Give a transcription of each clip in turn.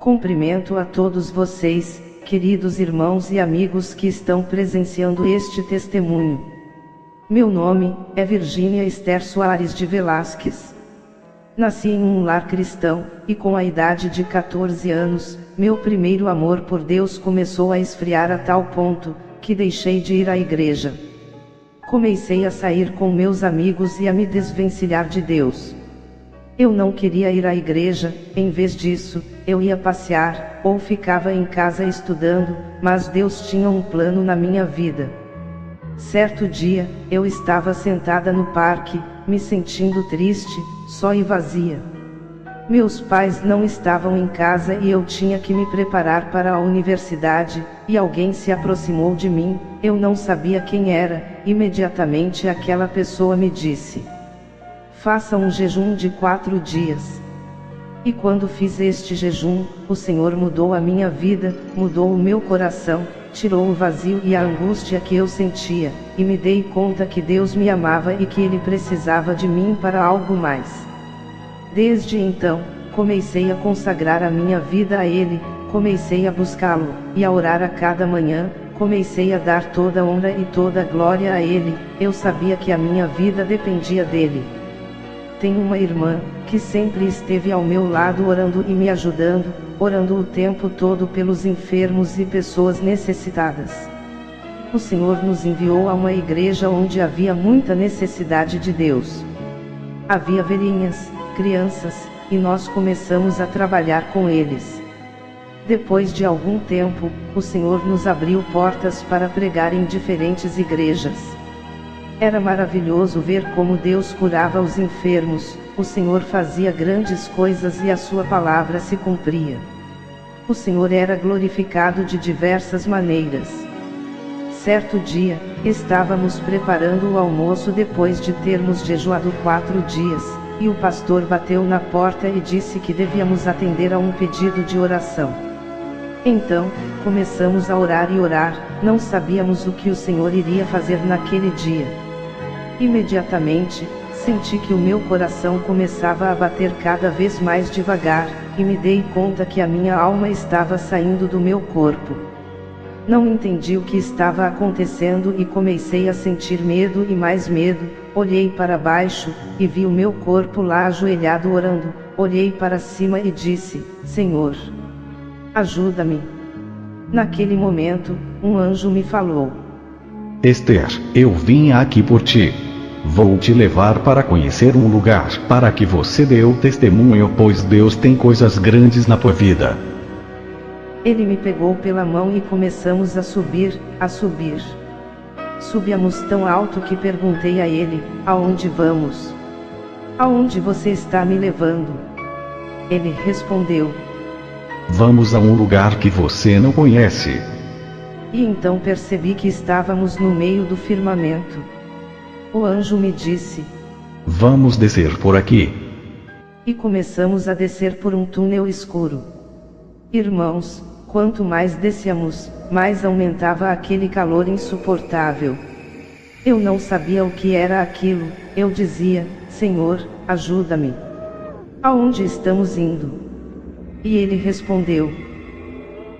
Cumprimento a todos vocês, queridos irmãos e amigos que estão presenciando este testemunho. Meu nome é Virgínia Esther Soares de Velásquez. Nasci em um lar cristão, e com a idade de 14 anos, meu primeiro amor por Deus começou a esfriar a tal ponto, que deixei de ir à igreja. Comecei a sair com meus amigos e a me desvencilhar de Deus. Eu não queria ir à igreja, em vez disso, eu ia passear, ou ficava em casa estudando, mas Deus tinha um plano na minha vida. Certo dia, eu estava sentada no parque, me sentindo triste, só e vazia. Meus pais não estavam em casa e eu tinha que me preparar para a universidade, e alguém se aproximou de mim, eu não sabia quem era, imediatamente aquela pessoa me disse: faça um jejum de 4 dias. E quando fiz este jejum, o Senhor mudou a minha vida, mudou o meu coração, tirou o vazio e a angústia que eu sentia, e me dei conta que Deus me amava e que Ele precisava de mim para algo mais. Desde então, comecei a consagrar a minha vida a Ele, comecei a buscá-lo, e a orar a cada manhã, comecei a dar toda a honra e toda a glória a Ele, eu sabia que a minha vida dependia dEle. Tenho uma irmã, que sempre esteve ao meu lado orando e me ajudando, orando o tempo todo pelos enfermos e pessoas necessitadas. O Senhor nos enviou a uma igreja onde havia muita necessidade de Deus. Havia velhinhas, crianças, e nós começamos a trabalhar com eles. Depois de algum tempo, o Senhor nos abriu portas para pregar em diferentes igrejas. Era maravilhoso ver como Deus curava os enfermos, o Senhor fazia grandes coisas e a sua palavra se cumpria. O Senhor era glorificado de diversas maneiras. Certo dia, estávamos preparando o almoço depois de termos jejuado 4 dias, e o pastor bateu na porta e disse que devíamos atender a um pedido de oração. Então, começamos a orar e orar, não sabíamos o que o Senhor iria fazer naquele dia. Imediatamente, senti que o meu coração começava a bater cada vez mais devagar, e me dei conta que a minha alma estava saindo do meu corpo. Não entendi o que estava acontecendo e comecei a sentir medo e mais medo. Olhei para baixo, e vi o meu corpo lá ajoelhado orando. Olhei para cima e disse: Senhor, ajuda-me. Naquele momento, um anjo me falou: Esther, eu vim aqui por ti. Vou te levar para conhecer um lugar, para que você dê o testemunho, pois Deus tem coisas grandes na tua vida. Ele me pegou pela mão e começamos a subir, a subir. Subíamos tão alto que perguntei a ele: aonde vamos? Aonde você está me levando? Ele respondeu: vamos a um lugar que você não conhece. E então percebi que estávamos no meio do firmamento. O anjo me disse: vamos descer por aqui. E começamos a descer por um túnel escuro. Irmãos, quanto mais descíamos, mais aumentava aquele calor insuportável. Eu não sabia o que era aquilo, eu dizia: Senhor, ajuda-me. Aonde estamos indo? E ele respondeu: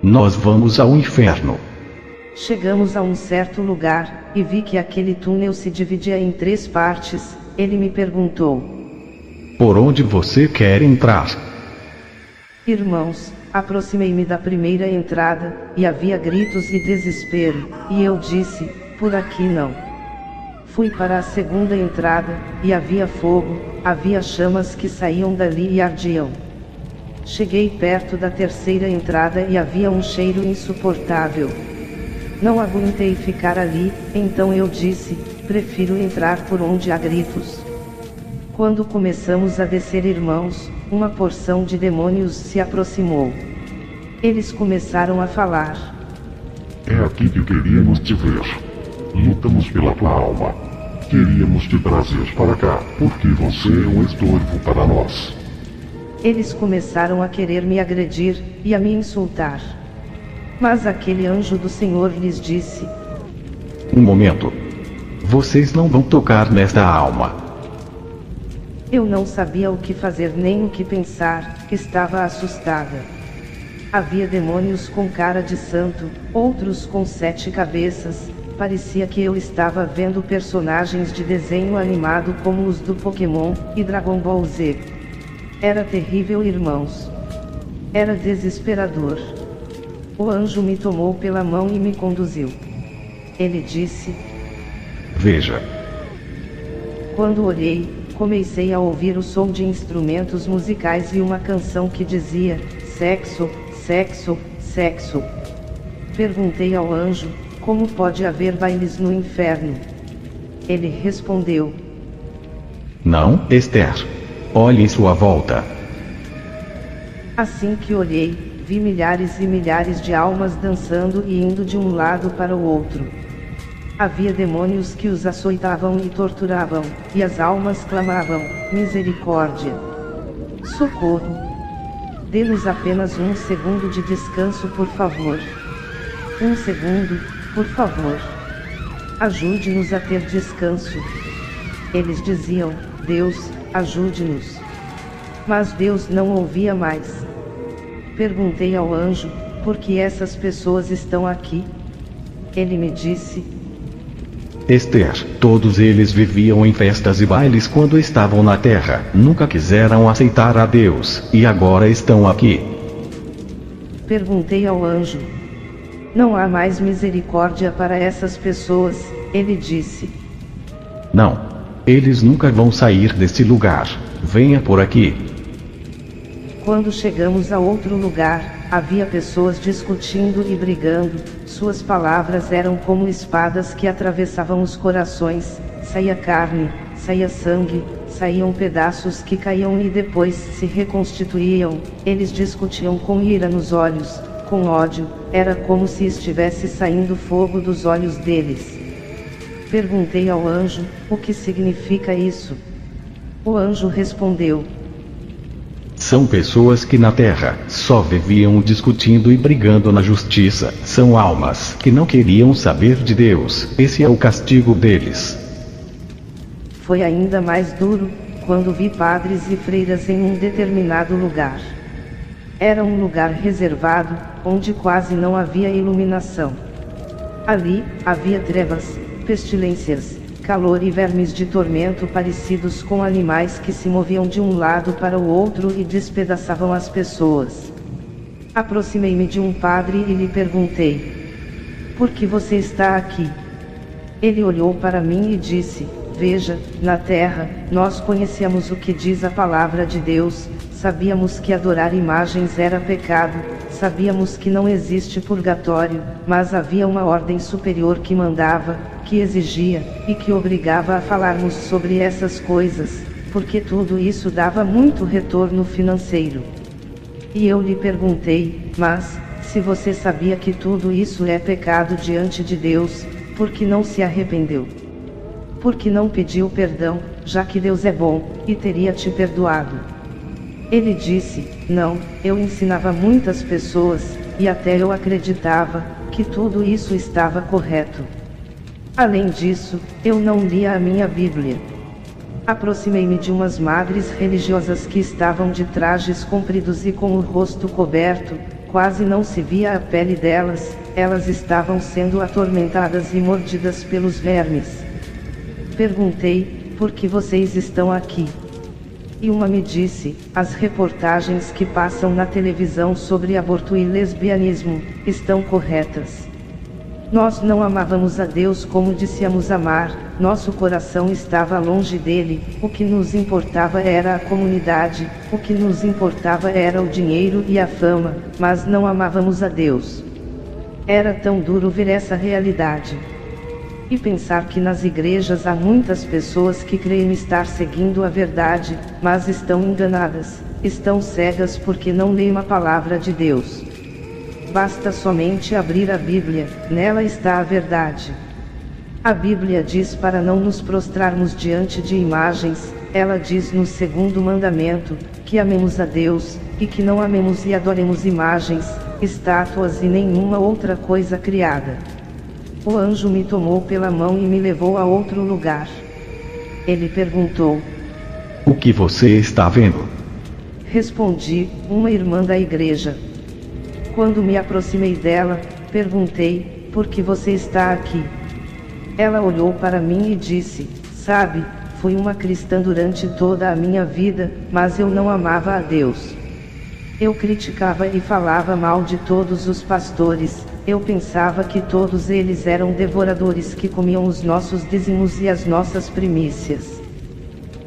nós vamos ao inferno. Chegamos a um certo lugar, e vi que aquele túnel se dividia em 3 partes. Ele me perguntou: por onde você quer entrar? Irmãos, aproximei-me da primeira entrada, e havia gritos e desespero, e eu disse: por aqui não. Fui para a segunda entrada, e havia fogo, havia chamas que saíam dali e ardiam. Cheguei perto da terceira entrada e havia um cheiro insuportável. Não aguentei ficar ali, então eu disse: prefiro entrar por onde há gritos. Quando começamos a descer, irmãos, uma porção de demônios se aproximou. Eles começaram a falar: é aqui que queríamos te ver. Lutamos pela tua alma. Queríamos te trazer para cá, porque você é um estorvo para nós. Eles começaram a querer me agredir, e a me insultar. Mas aquele anjo do Senhor lhes disse: um momento. Vocês não vão tocar nesta alma. Eu não sabia o que fazer nem o que pensar, estava assustada. Havia demônios com cara de santo, outros com 7 cabeças, parecia que eu estava vendo personagens de desenho animado como os do Pokémon e Dragon Ball Z. Era terrível, irmãos. Era desesperador. O anjo me tomou pela mão e me conduziu. Ele disse: Veja. Quando olhei, comecei a ouvir o som de instrumentos musicais e uma canção que dizia: sexo, sexo, sexo. Perguntei ao anjo: como pode haver bailes no inferno? Ele respondeu: Não, Esther. Olhe em sua volta. Assim que olhei, vi milhares e milhares de almas dançando e indo de um lado para o outro. Havia demônios que os açoitavam e torturavam, e as almas clamavam: misericórdia! Socorro! Dê-nos apenas 1 segundo de descanso, por favor. 1 segundo, por favor. Ajude-nos a ter descanso. Eles diziam: Deus, ajude-nos. Mas Deus não ouvia mais. Perguntei ao anjo: por que essas pessoas estão aqui? Ele me disse: Esther, todos eles viviam em festas e bailes quando estavam na terra, nunca quiseram aceitar a Deus, e agora estão aqui. Perguntei ao anjo: não há mais misericórdia para essas pessoas? Ele disse: não. Eles nunca vão sair desse lugar. Venha por aqui. Quando chegamos a outro lugar, havia pessoas discutindo e brigando, suas palavras eram como espadas que atravessavam os corações, saía carne, saía sangue, saíam pedaços que caíam e depois se reconstituíam. Eles discutiam com ira nos olhos, com ódio, era como se estivesse saindo fogo dos olhos deles. Perguntei ao anjo: o que significa isso? O anjo respondeu: são pessoas que na terra só viviam discutindo e brigando na justiça, são almas que não queriam saber de Deus, esse é o castigo deles. Foi ainda mais duro, quando vi padres e freiras em um determinado lugar. Era um lugar reservado, onde quase não havia iluminação. Ali, havia trevas, pestilências, calor e vermes de tormento parecidos com animais que se moviam de um lado para o outro e despedaçavam as pessoas. Aproximei-me de um padre e lhe perguntei: por que você está aqui? Ele olhou para mim e disse: veja, na terra, nós conhecíamos o que diz a palavra de Deus, sabíamos que adorar imagens era pecado, sabíamos que não existe purgatório, mas havia uma ordem superior que mandava, que exigia, e que obrigava a falarmos sobre essas coisas, porque tudo isso dava muito retorno financeiro. E eu lhe perguntei: mas, se você sabia que tudo isso é pecado diante de Deus, por que não se arrependeu? Por que não pediu perdão, já que Deus é bom, e teria te perdoado? Ele disse: não, eu ensinava muitas pessoas, e até eu acreditava, que tudo isso estava correto. Além disso, eu não lia a minha Bíblia. Aproximei-me de umas madres religiosas que estavam de trajes compridos e com o rosto coberto, quase não se via a pele delas, elas estavam sendo atormentadas e mordidas pelos vermes. Perguntei: por que vocês estão aqui? E uma me disse: as reportagens que passam na televisão sobre aborto e lesbianismo, estão corretas. Nós não amávamos a Deus como dissíamos amar, nosso coração estava longe dele, o que nos importava era a comunidade, o que nos importava era o dinheiro e a fama, mas não amávamos a Deus. Era tão duro ver essa realidade. E pensar que nas igrejas há muitas pessoas que creem estar seguindo a verdade, mas estão enganadas, estão cegas porque não leem a palavra de Deus. Basta somente abrir a Bíblia, nela está a verdade. A Bíblia diz para não nos prostrarmos diante de imagens, ela diz no 2º mandamento, que amemos a Deus, e que não amemos e adoremos imagens, estátuas e nenhuma outra coisa criada. O anjo me tomou pela mão e me levou a outro lugar. Ele perguntou: o que você está vendo? Respondi: uma irmã da igreja. Quando me aproximei dela, perguntei: por que você está aqui? Ela olhou para mim e disse: sabe, fui uma cristã durante toda a minha vida, mas eu não amava a Deus. Eu criticava e falava mal de todos os pastores, eu pensava que todos eles eram devoradores que comiam os nossos dízimos e as nossas primícias.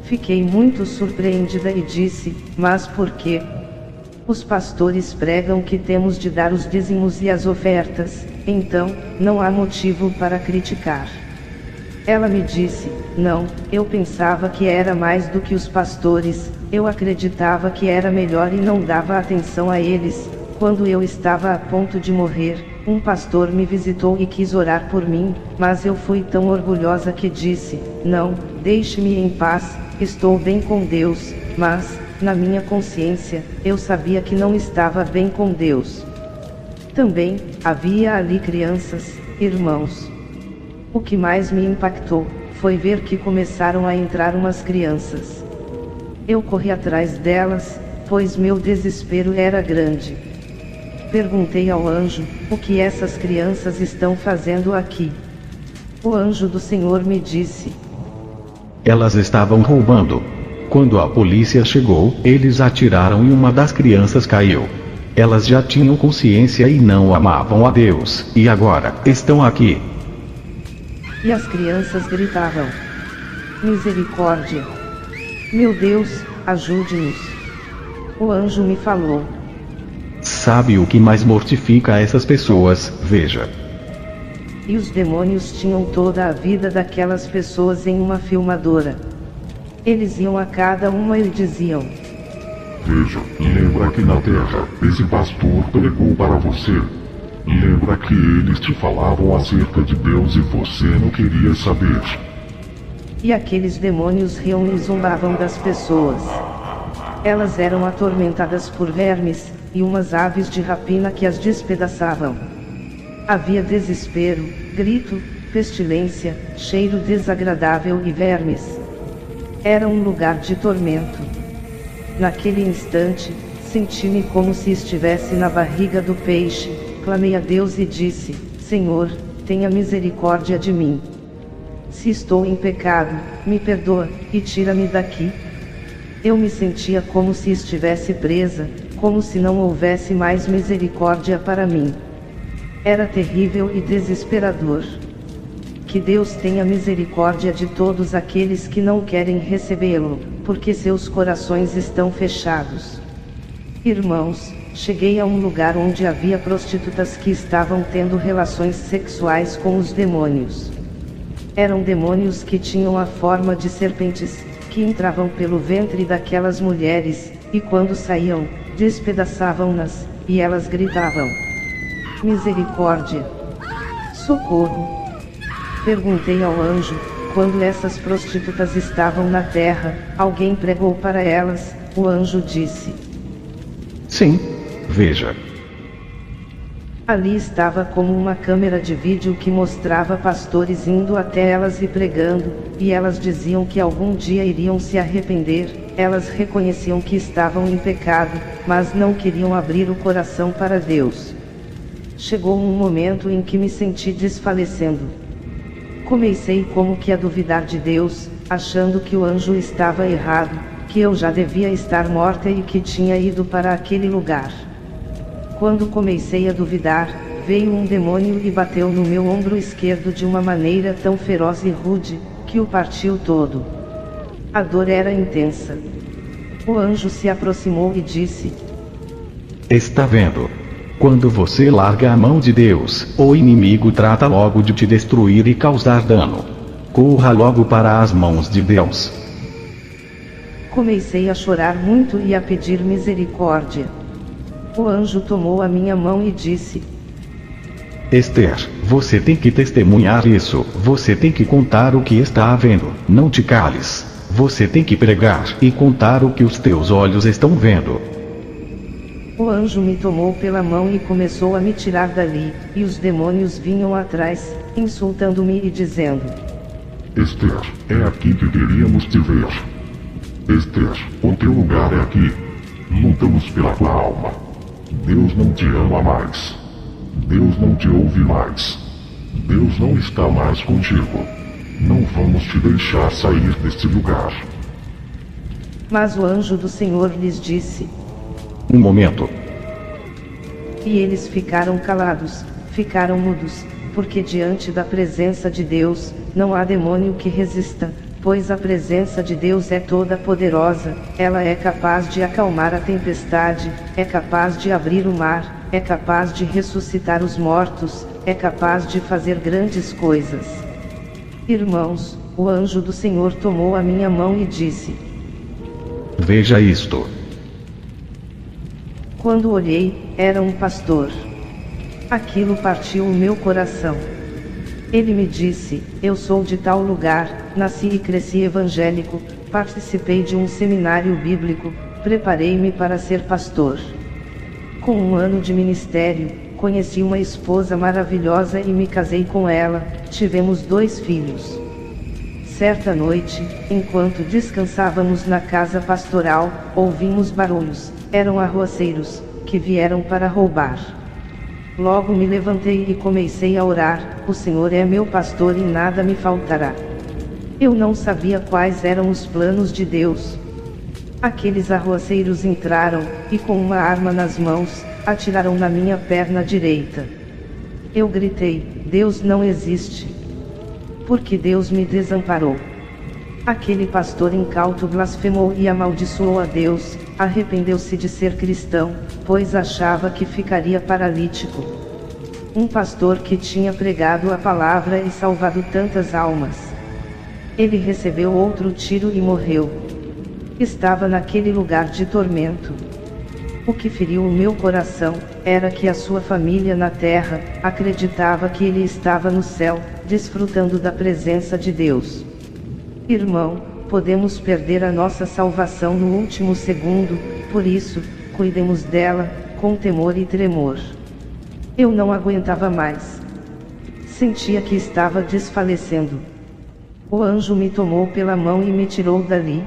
Fiquei muito surpreendida e disse: mas por quê? Os pastores pregam que temos de dar os dízimos e as ofertas, então, não há motivo para criticar. Ela me disse: não, eu pensava que era mais do que os pastores, eu acreditava que era melhor e não dava atenção a eles. Quando eu estava a ponto de morrer, um pastor me visitou e quis orar por mim, mas eu fui tão orgulhosa que disse: não, deixe-me em paz, estou bem com Deus, mas, na minha consciência, eu sabia que não estava bem com Deus. Também, havia ali crianças, irmãos. O que mais me impactou, foi ver que começaram a entrar umas crianças. Eu corri atrás delas, pois meu desespero era grande. Perguntei ao anjo: o que essas crianças estão fazendo aqui? O anjo do Senhor me disse: elas estavam roubando. Quando a polícia chegou, eles atiraram e uma das crianças caiu. Elas já tinham consciência e não amavam a Deus, e agora, estão aqui. E as crianças gritavam: misericórdia! Meu Deus, ajude-nos! O anjo me falou: sabe o que mais mortifica essas pessoas? Veja. E os demônios tinham toda a vida daquelas pessoas em uma filmadora. Eles iam a cada uma e diziam: veja, lembra que na terra, esse pastor pregou para você. Lembra que eles te falavam acerca de Deus e você não queria saber. E aqueles demônios riam e zombavam das pessoas. Elas eram atormentadas por vermes, e umas aves de rapina que as despedaçavam. Havia desespero, grito, pestilência, cheiro desagradável e vermes. Era um lugar de tormento. Naquele instante, senti-me como se estivesse na barriga do peixe. Clamei a Deus e disse: Senhor, tenha misericórdia de mim. Se estou em pecado, me perdoa, e tira-me daqui. Eu me sentia como se estivesse presa, como se não houvesse mais misericórdia para mim. Era terrível e desesperador. Que Deus tenha misericórdia de todos aqueles que não querem recebê-lo, porque seus corações estão fechados. Irmãos, cheguei a um lugar onde havia prostitutas que estavam tendo relações sexuais com os demônios. Eram demônios que tinham a forma de serpentes, que entravam pelo ventre daquelas mulheres, e quando saíam, despedaçavam-nas, e elas gritavam: misericórdia! Socorro! Perguntei ao anjo: quando essas prostitutas estavam na terra, alguém pregou para elas? O anjo disse: sim, veja. Ali estava como uma câmera de vídeo que mostrava pastores indo até elas e pregando, e elas diziam que algum dia iriam se arrepender. Elas reconheciam que estavam em pecado, mas não queriam abrir o coração para Deus. Chegou um momento em que me senti desfalecendo. Comecei como que a duvidar de Deus, achando que o anjo estava errado, que eu já devia estar morta e que tinha ido para aquele lugar. Quando comecei a duvidar, veio um demônio e bateu no meu ombro esquerdo de uma maneira tão feroz e rude, que o partiu todo. A dor era intensa. O anjo se aproximou e disse: está vendo? Quando você larga a mão de Deus, o inimigo trata logo de te destruir e causar dano. Corra logo para as mãos de Deus. Comecei a chorar muito e a pedir misericórdia. O anjo tomou a minha mão e disse: Esther, você tem que testemunhar isso, você tem que contar o que está havendo, não te cales. Você tem que pregar e contar o que os teus olhos estão vendo. O anjo me tomou pela mão e começou a me tirar dali, e os demônios vinham atrás, insultando-me e dizendo: Esther, é aqui que queríamos te ver. Esther, o teu lugar é aqui. Lutamos pela tua alma. Deus não te ama mais. Deus não te ouve mais. Deus não está mais contigo. Não vamos te deixar sair deste lugar. Mas o anjo do Senhor lhes disse: Um momento. E eles ficaram calados, ficaram mudos, porque diante da presença de Deus, não há demônio que resista, pois a presença de Deus é toda poderosa, ela é capaz de acalmar a tempestade, é capaz de abrir o mar, é capaz de ressuscitar os mortos, é capaz de fazer grandes coisas. Irmãos, o anjo do Senhor tomou a minha mão e disse: Veja isto. Quando olhei, era um pastor. Aquilo partiu o meu coração. Ele me disse: eu sou de tal lugar, nasci e cresci evangélico, participei de um seminário bíblico, preparei-me para ser pastor. Com 1 ano de ministério, conheci uma esposa maravilhosa e me casei com ela, tivemos 2 filhos. Certa noite, enquanto descansávamos na casa pastoral, ouvimos barulhos, eram arruaceiros, que vieram para roubar. Logo me levantei e comecei a orar: o Senhor é meu pastor e nada me faltará. Eu não sabia quais eram os planos de Deus. Aqueles arruaceiros entraram, e com uma arma nas mãos, atiraram na minha perna direita. Eu gritei: Deus não existe. Porque Deus me desamparou. Aquele pastor incauto blasfemou e amaldiçoou a Deus, arrependeu-se de ser cristão, pois achava que ficaria paralítico. Um pastor que tinha pregado a palavra e salvado tantas almas. Ele recebeu outro tiro e morreu. Estava naquele lugar de tormento. O que feriu o meu coração, era que a sua família na terra, acreditava que ele estava no céu, desfrutando da presença de Deus. Irmão, podemos perder a nossa salvação no último segundo, por isso, cuidemos dela, com temor e tremor. Eu não aguentava mais. Sentia que estava desfalecendo. O anjo me tomou pela mão e me tirou dali.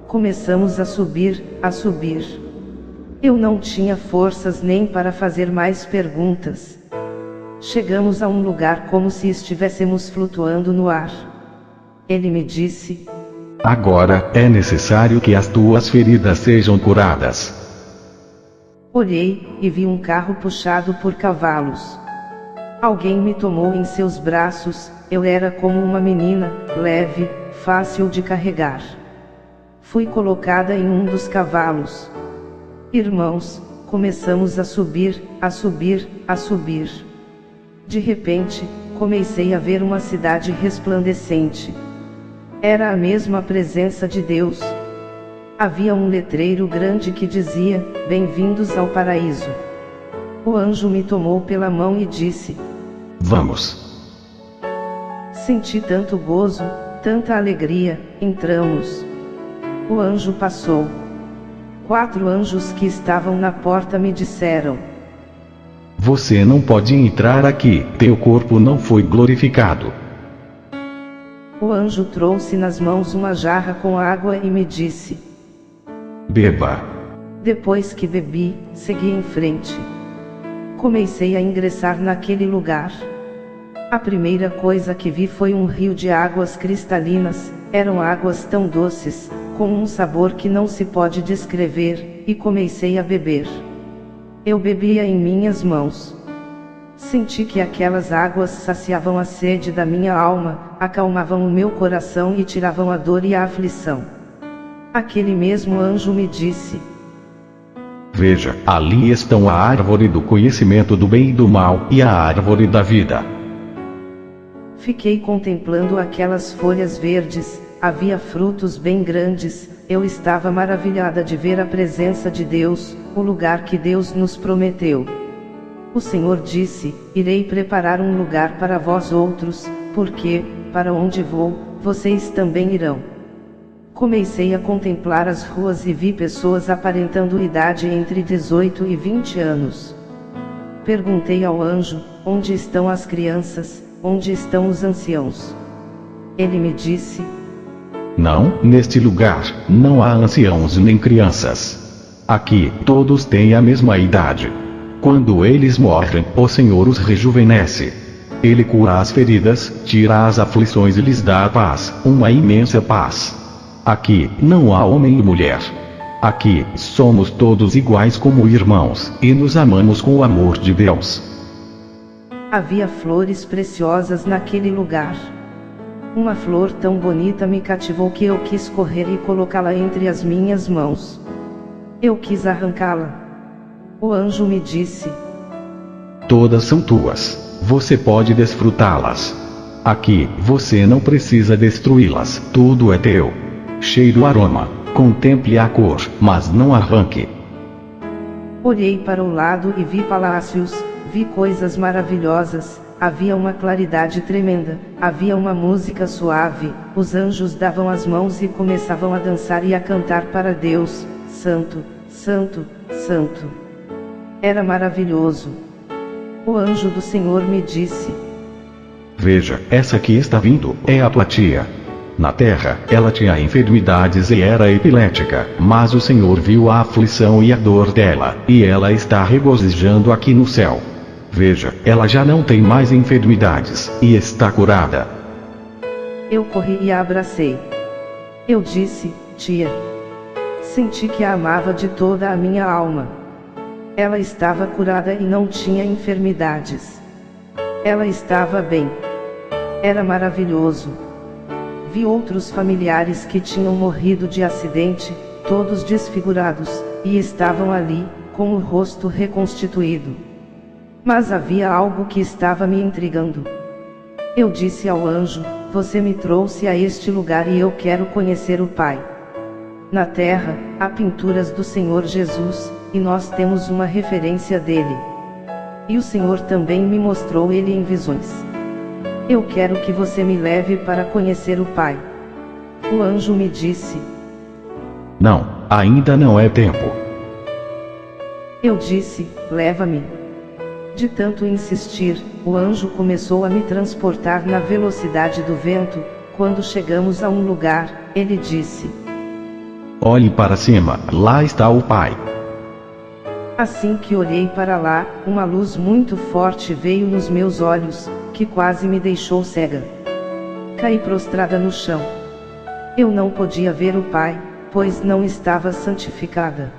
Começamos a subir, a subir. Eu não tinha forças nem para fazer mais perguntas. Chegamos a um lugar como se estivéssemos flutuando no ar. Ele me disse: agora é necessário que as tuas feridas sejam curadas. Olhei, e vi um carro puxado por cavalos. Alguém me tomou em seus braços, eu era como uma menina, leve, fácil de carregar. Fui colocada em um dos cavalos. Irmãos, começamos a subir, a subir, a subir. De repente, comecei a ver uma cidade resplandecente. Era a mesma presença de Deus. Havia um letreiro grande que dizia: Bem-vindos ao paraíso. O anjo me tomou pela mão e disse: Vamos. Senti tanto gozo, tanta alegria, entramos. O anjo passou. 4 anjos que estavam na porta me disseram: Você não pode entrar aqui, teu corpo não foi glorificado. O anjo trouxe nas mãos uma jarra com água e me disse: Beba. Depois que bebi, segui em frente. Comecei a ingressar naquele lugar. A primeira coisa que vi foi um rio de águas cristalinas, eram águas tão doces, com um sabor que não se pode descrever, e comecei a beber. Eu bebia em minhas mãos. Senti que aquelas águas saciavam a sede da minha alma, acalmavam o meu coração e tiravam a dor e a aflição. Aquele mesmo anjo me disse: Veja, ali estão a árvore do conhecimento do bem e do mal, e a árvore da vida. Fiquei contemplando aquelas folhas verdes, havia frutos bem grandes, eu estava maravilhada de ver a presença de Deus, o lugar que Deus nos prometeu. O Senhor disse: Irei preparar um lugar para vós outros, porque, para onde vou, vocês também irão. Comecei a contemplar as ruas e vi pessoas aparentando idade entre 18 e 20 anos. Perguntei ao anjo: Onde estão as crianças, onde estão os anciãos? Ele me disse: Não, neste lugar, não há anciãos nem crianças. Aqui, todos têm a mesma idade. Quando eles morrem, o Senhor os rejuvenesce. Ele cura as feridas, tira as aflições e lhes dá a paz, uma imensa paz. Aqui, não há homem e mulher. Aqui, somos todos iguais como irmãos, e nos amamos com o amor de Deus. Havia flores preciosas naquele lugar. Uma flor tão bonita me cativou que eu quis correr e colocá-la entre as minhas mãos. Eu quis arrancá-la. O anjo me disse: Todas são tuas. Você pode desfrutá-las. Aqui, você não precisa destruí-las. Tudo é teu. Cheiro aroma. Contemple a cor, mas não arranque. Olhei para o lado e vi palácios, vi coisas maravilhosas, havia uma claridade tremenda, havia uma música suave, os anjos davam as mãos e começavam a dançar e a cantar para Deus: Santo, Santo, Santo. Era maravilhoso. O anjo do Senhor me disse: Veja, essa que está vindo, é a tua tia. Na terra, ela tinha enfermidades e era epilética, mas o Senhor viu a aflição e a dor dela, e ela está regozijando aqui no céu. Veja, ela já não tem mais enfermidades, e está curada. Eu corri e a abracei. Eu disse: Tia. Senti que a amava de toda a minha alma. Ela estava curada e não tinha enfermidades. Ela estava bem. Era maravilhoso. Vi outros familiares que tinham morrido de acidente, todos desfigurados, e estavam ali, com o rosto reconstituído. Mas havia algo que estava me intrigando. Eu disse ao anjo: Você me trouxe a este lugar e eu quero conhecer o Pai. Na terra, há pinturas do Senhor Jesus, e nós temos uma referência dele. E o Senhor também me mostrou ele em visões. Eu quero que você me leve para conhecer o Pai. O anjo me disse: Não, ainda não é tempo. Eu disse: Leva-me. De tanto insistir, o anjo começou a me transportar na velocidade do vento. Quando chegamos a um lugar, ele disse: Olhe para cima, lá está o Pai. Assim que olhei para lá, uma luz muito forte veio nos meus olhos, que quase me deixou cega. Caí prostrada no chão. Eu não podia ver o Pai, pois não estava santificada.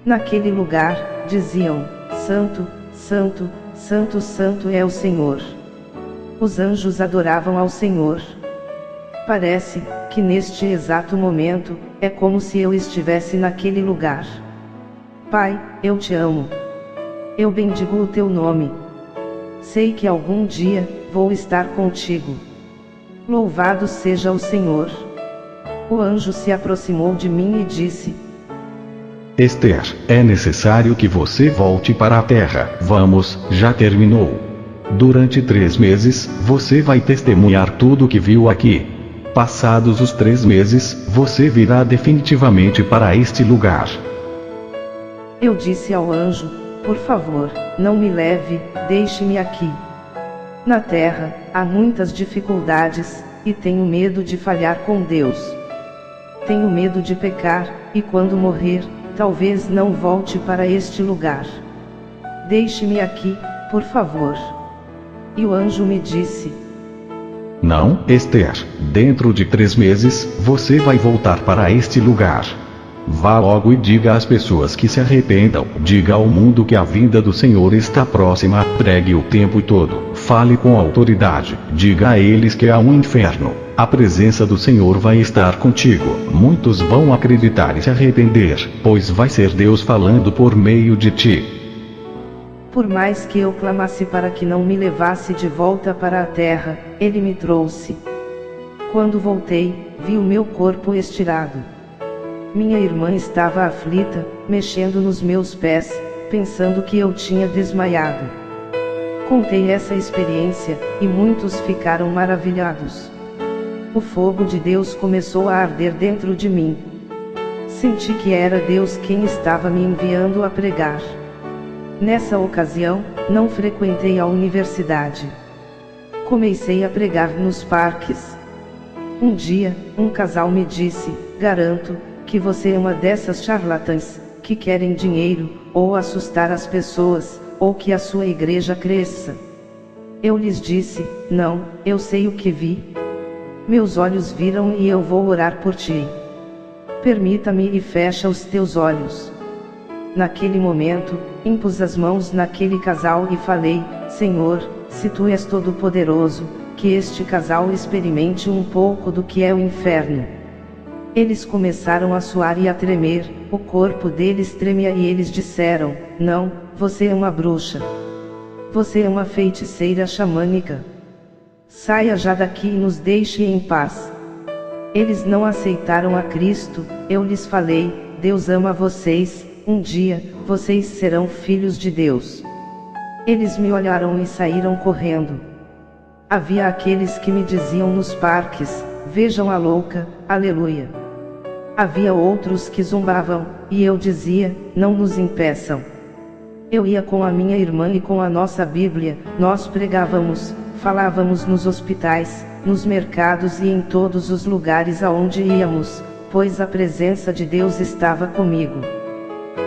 Naquele lugar, diziam: Santo, Santo, Santo, Santo é o Senhor. Os anjos adoravam ao Senhor. Parece que neste exato momento, é como se eu estivesse naquele lugar. Pai, eu te amo. Eu bendigo o teu nome. Sei que algum dia, vou estar contigo. Louvado seja o Senhor. O anjo se aproximou de mim e disse: Esther, é necessário que você volte para a terra. Vamos, já terminou. Durante 3 meses, você vai testemunhar tudo o que viu aqui. Passados os 3 meses, você virá definitivamente para este lugar. Eu disse ao anjo: Por favor, não me leve, deixe-me aqui. Na terra, há muitas dificuldades, e tenho medo de falhar com Deus. Tenho medo de pecar, e quando morrer, talvez não volte para este lugar. Deixe-me aqui, por favor. E o anjo me disse: Não, Esther, dentro de 3 meses, você vai voltar para este lugar. Vá logo e diga às pessoas que se arrependam, diga ao mundo que a vinda do Senhor está próxima, pregue o tempo todo, fale com autoridade, diga a eles que há um inferno, a presença do Senhor vai estar contigo, muitos vão acreditar e se arrepender, pois vai ser Deus falando por meio de ti. Por mais que eu clamasse para que não me levasse de volta para a terra, ele me trouxe. Quando voltei, vi o meu corpo estirado. Minha irmã estava aflita, mexendo nos meus pés, pensando que eu tinha desmaiado. Contei essa experiência, e muitos ficaram maravilhados. O fogo de Deus começou a arder dentro de mim. Senti que era Deus quem estava me enviando a pregar. Nessa ocasião, não frequentei a universidade. Comecei a pregar nos parques. Um dia, um casal me disse: Garanto que você é uma dessas charlatãs, que querem dinheiro, ou assustar as pessoas, ou que a sua igreja cresça. Eu lhes disse: não, eu sei o que vi. Meus olhos viram e eu vou orar por ti. Permita-me e fecha os teus olhos. Naquele momento, impus as mãos naquele casal e falei: Senhor, se tu és todo-poderoso, que este casal experimente um pouco do que é o inferno. Eles começaram a suar e a tremer, o corpo deles tremia e eles disseram: não, você é uma bruxa. Você é uma feiticeira xamânica. Saia já daqui e nos deixe em paz. Eles não aceitaram a Cristo. Eu lhes falei: Deus ama vocês, um dia, vocês serão filhos de Deus. Eles me olharam e saíram correndo. Havia aqueles que me diziam nos parques: vejam a louca, aleluia. Havia outros que zombavam, e eu dizia: não nos impeçam. Eu ia com a minha irmã e com a nossa Bíblia, nós pregávamos, falávamos nos hospitais, nos mercados e em todos os lugares aonde íamos, pois a presença de Deus estava comigo.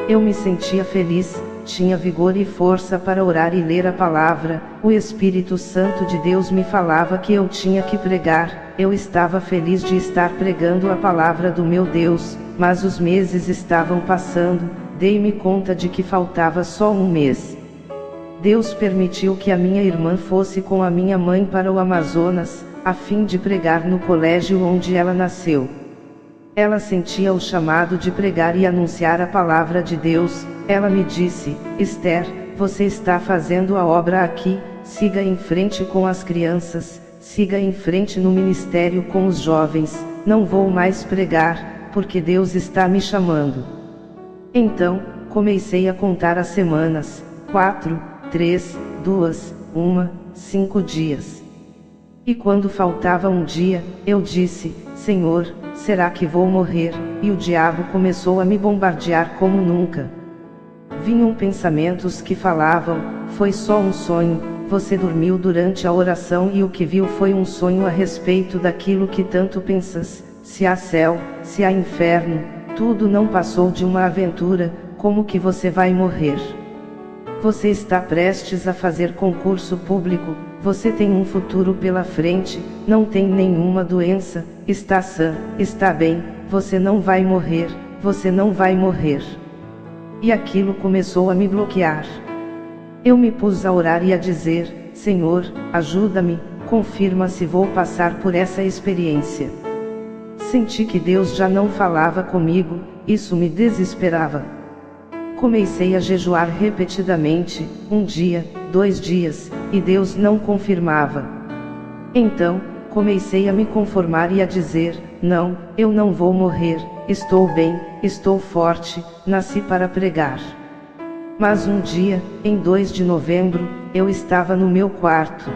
Eu me sentia feliz, tinha vigor e força para orar e ler a palavra. O Espírito Santo de Deus me falava que eu tinha que pregar. Eu estava feliz de estar pregando a palavra do meu Deus, mas os meses estavam passando, dei-me conta de que faltava só um mês. Deus permitiu que a minha irmã fosse com a minha mãe para o Amazonas, a fim de pregar no colégio onde ela nasceu. Ela sentia o chamado de pregar e anunciar a palavra de Deus. Ela me disse: Esther, você está fazendo a obra aqui, siga em frente com as crianças, siga em frente no ministério com os jovens, não vou mais pregar, porque Deus está me chamando. Então, comecei a contar as semanas: 4, 3, 2, 1, 5 dias. E quando faltava um dia, eu disse: Senhor, será que vou morrer? E o diabo começou a me bombardear como nunca. Vinham pensamentos que falavam: foi só um sonho, você dormiu durante a oração e o que viu foi um sonho a respeito daquilo que tanto pensas, se há céu, se há inferno, tudo não passou de uma aventura, como que você vai morrer? Você está prestes a fazer concurso público, você tem um futuro pela frente, não tem nenhuma doença, está sã, está bem, você não vai morrer, você não vai morrer. E aquilo começou a me bloquear. Eu me pus a orar e a dizer: Senhor, ajuda-me, confirma se vou passar por essa experiência. Senti que Deus já não falava comigo, isso me desesperava. Comecei a jejuar repetidamente, 1 dia, 2 dias, e Deus não confirmava. Então, comecei a me conformar e a dizer: não, eu não vou morrer, estou bem, estou forte, nasci para pregar. Mas um dia, em 2 de novembro, eu estava no meu quarto.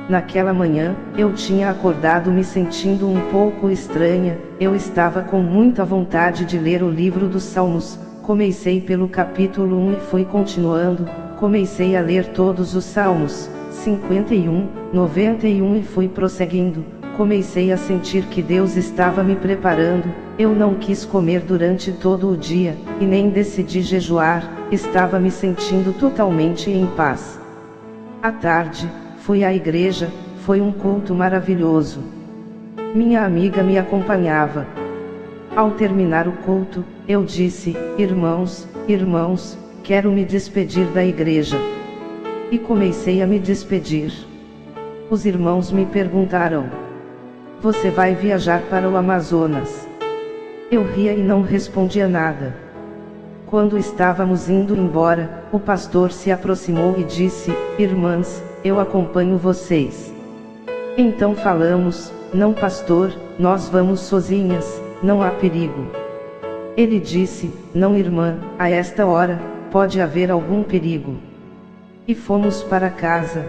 Naquela manhã, eu tinha acordado me sentindo um pouco estranha, eu estava com muita vontade de ler o livro dos Salmos. Comecei pelo capítulo 1 e fui continuando, comecei a ler todos os Salmos, 51, 91 e fui prosseguindo. Comecei a sentir que Deus estava me preparando. Eu não quis comer durante todo o dia, e nem decidi jejuar, estava me sentindo totalmente em paz. À tarde, fui à igreja, foi um culto maravilhoso. Minha amiga me acompanhava. Ao terminar o culto, eu disse: irmãos, quero me despedir da igreja. E comecei a me despedir. Os irmãos me perguntaram: você vai viajar para o Amazonas? Eu ria e não respondia nada. Quando estávamos indo embora, o pastor se aproximou e disse: irmãs, eu acompanho vocês. Então falamos: não pastor, nós vamos sozinhas, não há perigo. Ele disse: não irmã, a esta hora, pode haver algum perigo. E fomos para casa.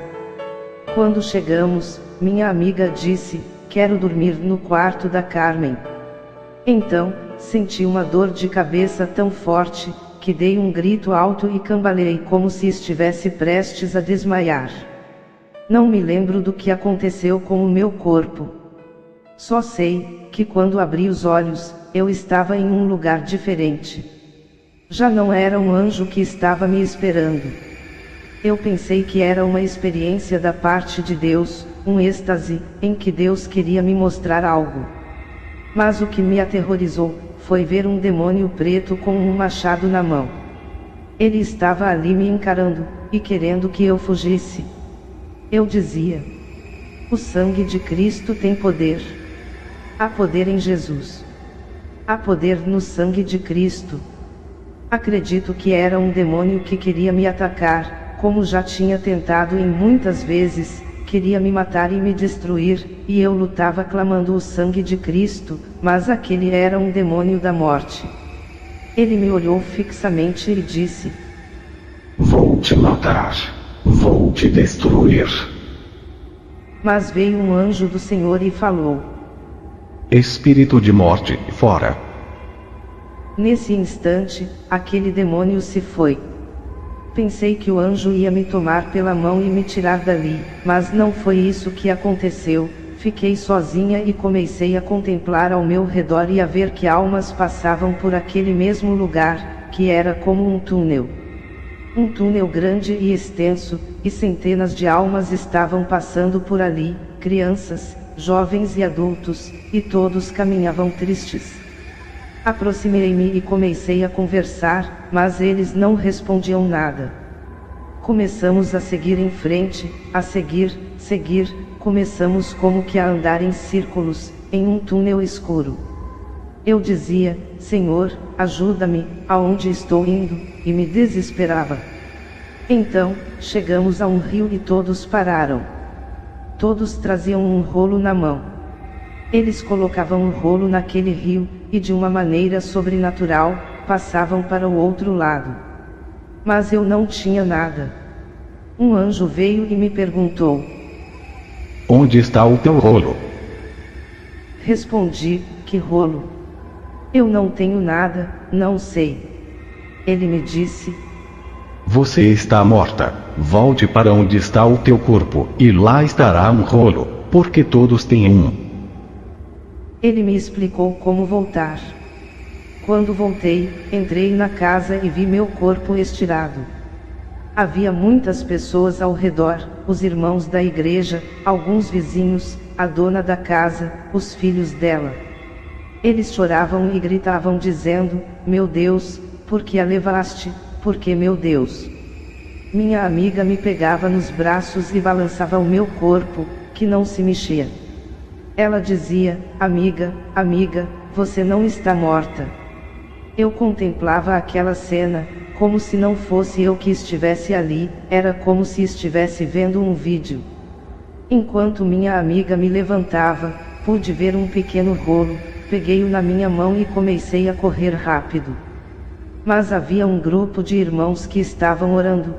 Quando chegamos, minha amiga disse: quero dormir no quarto da Carmen. Então, senti uma dor de cabeça tão forte, que dei um grito alto e cambaleei como se estivesse prestes a desmaiar. Não me lembro do que aconteceu com o meu corpo. Só sei que quando abri os olhos, eu estava em um lugar diferente. Já não era um anjo que estava me esperando. Eu pensei que era uma experiência da parte de Deus, um êxtase, em que Deus queria me mostrar algo. Mas o que me aterrorizou, foi ver um demônio preto com um machado na mão. Ele estava ali me encarando, e querendo que eu fugisse. Eu dizia: o sangue de Cristo tem poder. Há poder em Jesus. Há poder no sangue de Cristo. Acredito que era um demônio que queria me atacar, como já tinha tentado em muitas vezes, queria me matar e me destruir, e eu lutava clamando o sangue de Cristo, mas aquele era um demônio da morte. Ele me olhou fixamente e disse: vou te matar. Vou te destruir. Mas veio um anjo do Senhor e falou: espírito de morte, fora. Nesse instante, aquele demônio se foi. Pensei que o anjo ia me tomar pela mão e me tirar dali, mas não foi isso que aconteceu. Fiquei sozinha e comecei a contemplar ao meu redor e a ver que almas passavam por aquele mesmo lugar, que era como um túnel. Um túnel grande e extenso, e centenas de almas estavam passando por ali, crianças, jovens e adultos, e todos caminhavam tristes. Aproximei-me e comecei a conversar, mas eles não respondiam nada. Começamos a seguir em frente, a seguir, começamos como que a andar em círculos, em um túnel escuro. Eu dizia: Senhor, ajuda-me, aonde estou indo, e me desesperava. Então, chegamos a um rio e todos pararam. Todos traziam um rolo na mão. Eles colocavam o rolo naquele rio, e de uma maneira sobrenatural, passavam para o outro lado. Mas eu não tinha nada. Um anjo veio e me perguntou: onde está o teu rolo? Respondi: que rolo? Eu não tenho nada, não sei. Ele me disse: você está morta. Volte para onde está o teu corpo, e lá estará um rolo, porque todos têm um. Ele me explicou como voltar. Quando voltei, entrei na casa e vi meu corpo estirado. Havia muitas pessoas ao redor, os irmãos da igreja, alguns vizinhos, a dona da casa, os filhos dela. Eles choravam e gritavam dizendo: meu Deus, por que a levaste? Porque meu Deus. Minha amiga me pegava nos braços e balançava o meu corpo, que não se mexia. Ela dizia: amiga, você não está morta. Eu contemplava aquela cena, como se não fosse eu que estivesse ali, era como se estivesse vendo um vídeo. Enquanto minha amiga me levantava, pude ver um pequeno rolo, peguei-o na minha mão e comecei a correr rápido. Mas havia um grupo de irmãos que estavam orando.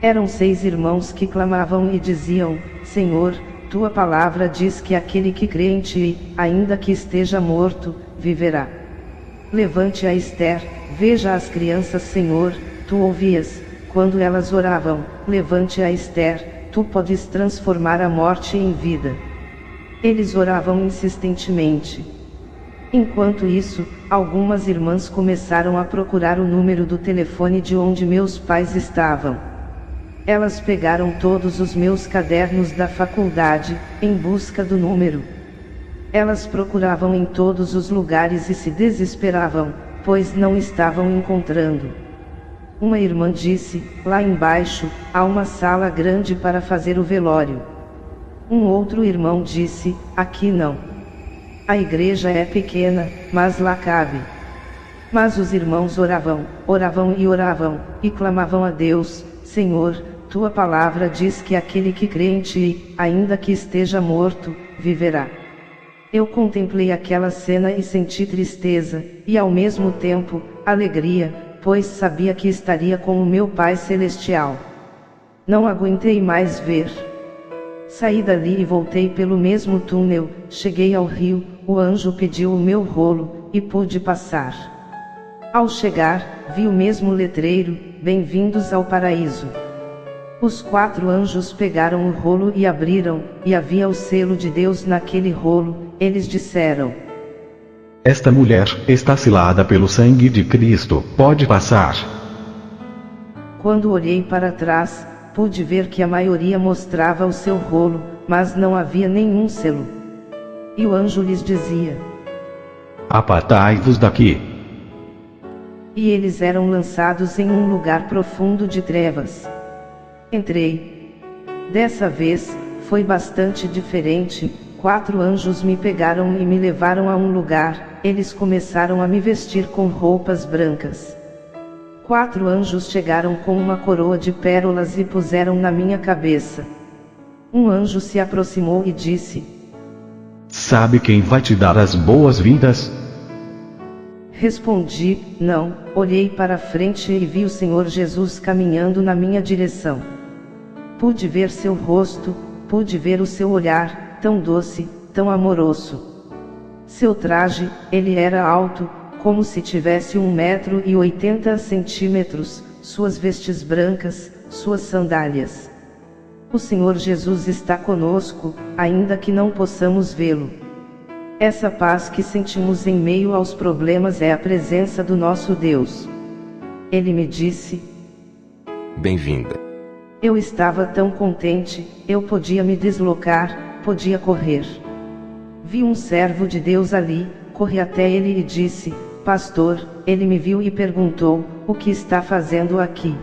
Eram 6 irmãos que clamavam e diziam: Senhor, tua palavra diz que aquele que crê em ti, ainda que esteja morto, viverá. Levante a Esther, veja as crianças, Senhor, tu ouvias, quando elas oravam, levante a Esther, tu podes transformar a morte em vida. Eles oravam insistentemente. Enquanto isso, algumas irmãs começaram a procurar o número do telefone de onde meus pais estavam. Elas pegaram todos os meus cadernos da faculdade, em busca do número. Elas procuravam em todos os lugares e se desesperavam, pois não estavam encontrando. Uma irmã disse: lá embaixo, há uma sala grande para fazer o velório. Um outro irmão disse: aqui não. A igreja é pequena, mas lá cabe. Mas os irmãos oravam, e clamavam a Deus: Senhor, tua palavra diz que aquele que crê em ti, ainda que esteja morto, viverá. Eu contemplei aquela cena e senti tristeza, e ao mesmo tempo, alegria, pois sabia que estaria com o meu Pai Celestial. Não aguentei mais ver. Saí dali e voltei pelo mesmo túnel, cheguei ao rio, o anjo pediu o meu rolo, e pude passar. Ao chegar, vi o mesmo letreiro: Bem-vindos ao paraíso. Os 4 anjos pegaram o rolo e abriram, e havia o selo de Deus naquele rolo. Eles disseram: Esta mulher está selada pelo sangue de Cristo, pode passar. Quando olhei para trás, pude ver que a maioria mostrava o seu rolo, mas não havia nenhum selo. E o anjo lhes dizia: Apartai-vos daqui. E eles eram lançados em um lugar profundo de trevas. Entrei. Dessa vez, foi bastante diferente. 4 anjos me pegaram e me levaram a um lugar. Eles começaram a me vestir com roupas brancas. 4 anjos chegaram com uma coroa de pérolas e puseram na minha cabeça. Um anjo se aproximou e disse: Sabe quem vai te dar as boas-vindas? Respondi: não. Olhei para frente e vi o Senhor Jesus caminhando na minha direção. Pude ver seu rosto, pude ver o seu olhar, tão doce, tão amoroso. Seu traje, ele era alto, como se tivesse 1,80 m, suas vestes brancas, suas sandálias. O Senhor Jesus está conosco, ainda que não possamos vê-lo. Essa paz que sentimos em meio aos problemas é a presença do nosso Deus. Ele me disse: Bem-vinda. Eu estava tão contente, eu podia me deslocar, podia correr. Vi um servo de Deus ali, corri até ele e disse: Pastor. Ele me viu e perguntou: O que está fazendo aqui?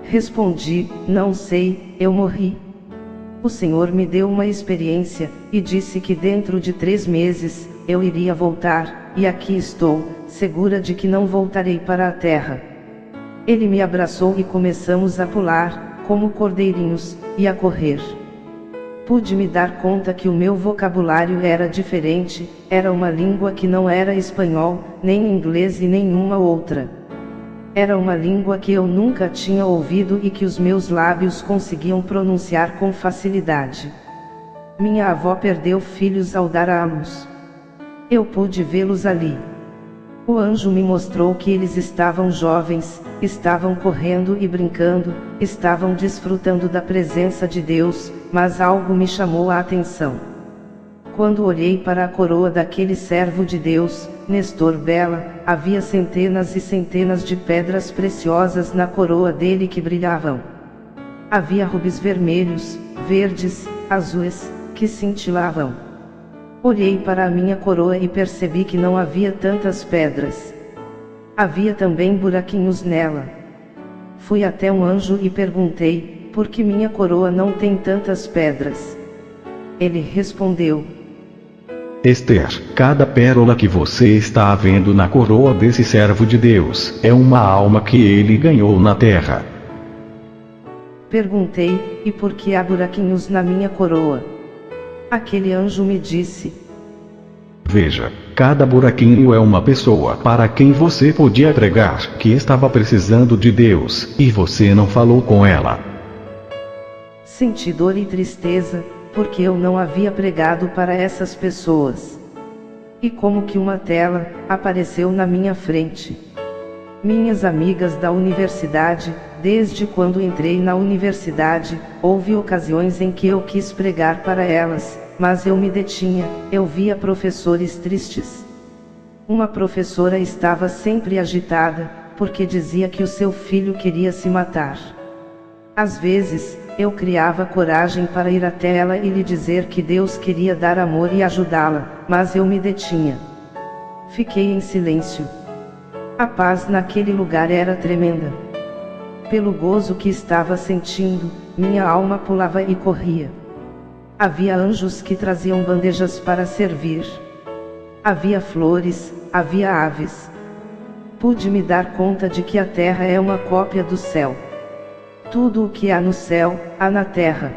Respondi: Não sei, eu morri. O Senhor me deu uma experiência, e disse que dentro de 3 meses, eu iria voltar, e aqui estou, segura de que não voltarei para a terra. Ele me abraçou e começamos a pular, como cordeirinhos, e a correr. Pude me dar conta que o meu vocabulário era diferente, era uma língua que não era espanhol, nem inglês e nenhuma outra. Era uma língua que eu nunca tinha ouvido e que os meus lábios conseguiam pronunciar com facilidade. Minha avó perdeu filhos ao dar à luz. Eu pude vê-los ali. O anjo me mostrou que eles estavam jovens, estavam correndo e brincando, estavam desfrutando da presença de Deus, mas algo me chamou a atenção. Quando olhei para a coroa daquele servo de Deus, Nestor Bela, havia centenas e centenas de pedras preciosas na coroa dele que brilhavam. Havia rubis vermelhos, verdes, azuis, que cintilavam. Olhei para a minha coroa e percebi que não havia tantas pedras. Havia também buraquinhos nela. Fui até um anjo e perguntei: por que minha coroa não tem tantas pedras? Ele respondeu: Esther, cada pérola que você está vendo na coroa desse servo de Deus, é uma alma que ele ganhou na terra. Perguntei: e por que há buraquinhos na minha coroa? Aquele anjo me disse: Veja, cada buraquinho é uma pessoa para quem você podia pregar, que estava precisando de Deus, e você não falou com ela. Senti dor e tristeza, porque eu não havia pregado para essas pessoas. E como que uma tela apareceu na minha frente. Minhas amigas da universidade, desde quando entrei na universidade, houve ocasiões em que eu quis pregar para elas, mas eu me detinha, eu via professores tristes. Uma professora estava sempre agitada, porque dizia que o seu filho queria se matar. Às vezes, eu criava coragem para ir até ela e lhe dizer que Deus queria dar amor e ajudá-la, mas eu me detinha. Fiquei em silêncio. A paz naquele lugar era tremenda. Pelo gozo que estava sentindo, minha alma pulava e corria. Havia anjos que traziam bandejas para servir. Havia flores, havia aves. Pude me dar conta de que a terra é uma cópia do céu. Tudo o que há no céu, há na terra.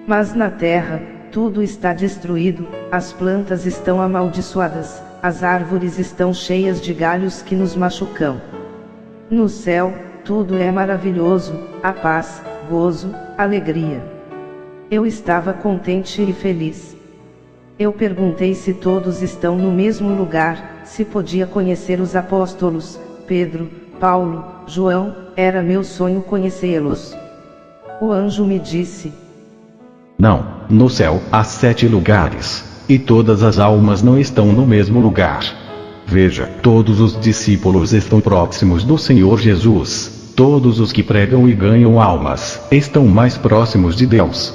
Mas na terra, tudo está destruído, as plantas estão amaldiçoadas, as árvores estão cheias de galhos que nos machucam. No céu, tudo é maravilhoso, a paz, gozo, alegria. Eu estava contente e feliz. Eu perguntei se todos estão no mesmo lugar, se podia conhecer os apóstolos, Pedro, Paulo, João, era meu sonho conhecê-los. O anjo me disse: Não, no céu há 7 lugares. e todas as almas não estão no mesmo lugar. Veja, todos os discípulos estão próximos do Senhor Jesus. Todos os que pregam e ganham almas estão mais próximos de Deus.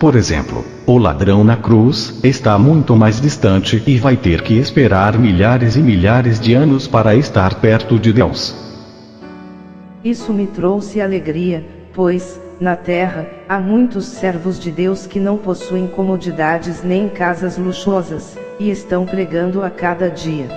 Por exemplo, o ladrão na cruz está muito mais distante e vai ter que esperar milhares e milhares de anos para estar perto de Deus. Isso me trouxe alegria, pois, na terra, há muitos servos de Deus que não possuem comodidades nem casas luxuosas, e estão pregando a cada dia.